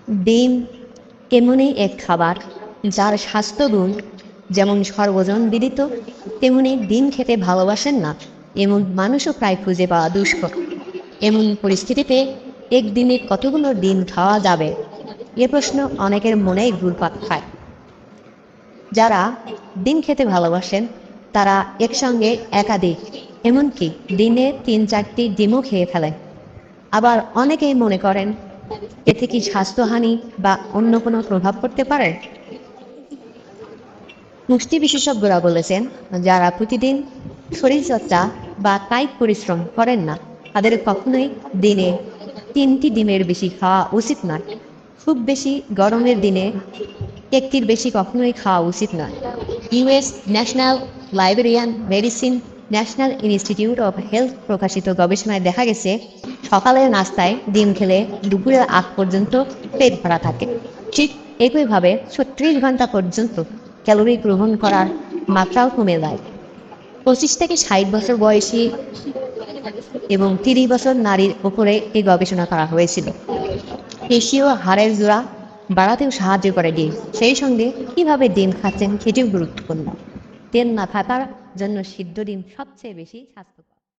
ডিম এমনই এক খাবার যার স্বাস্থ্যগুণ যেমন সর্বজন বিদিত, তেমনি ডিম খেতে ভালোবাসেন না এমন মানুষও প্রায় খুঁজে পাওয়া দুষ্কর। এমন পরিস্থিতিতে একদিনে কতগুলো ডিম খাওয়া যাবে এ প্রশ্ন অনেকের মনেই ঘুরপাক খায়। যারা ডিম খেতে ভালোবাসেন তারা একসঙ্গে একাধিক, এমনকি দিনে ৩-৪টি ডিমও খেয়ে ফেলেন। আবার অনেকেই মনে করেন এতে কি স্বাস্থ্যহানি বা অন্য কোনো প্রভাব পড়তে পারে। পুষ্টি বিশেষজ্ঞরা বলেছেন, যারা প্রতিদিন শরীরচর্চা বা কায়িক পরিশ্রম করেন না তাদের কখনোই দিনে 3টি ডিমের বেশি খাওয়া উচিত নয়। খুব বেশি গরমের দিনে একটির বেশি কখনোই খাওয়া উচিত নয়। US national librarian medicine national institute of health প্রকাশিত গবেষণায় দেখা গেছে, সকালের নাস্তায় ডিম খেলে দুপুরের আগ পর্যন্ত পেট ভরা থাকে। ঠিক একইভাবে 36 ঘন্টা পর্যন্ত ক্যালোরি গ্রহণ করার মাত্রাও কমে যায়। 25 থেকে 60 বছর বয়সী এবং 30 বছর নারীর উপরে এই গবেষণা করা হয়েছিল। পেশি ও হাড়ের জোড়া বাড়াতেও সাহায্য করে ডিম। সেই সঙ্গে কিভাবে ডিম খাচ্ছেন সেটিও গুরুত্বপূর্ণ। তেল না থাকার জন্য সিদ্ধ ডিম সবচেয়ে বেশি স্বাস্থ্যকর।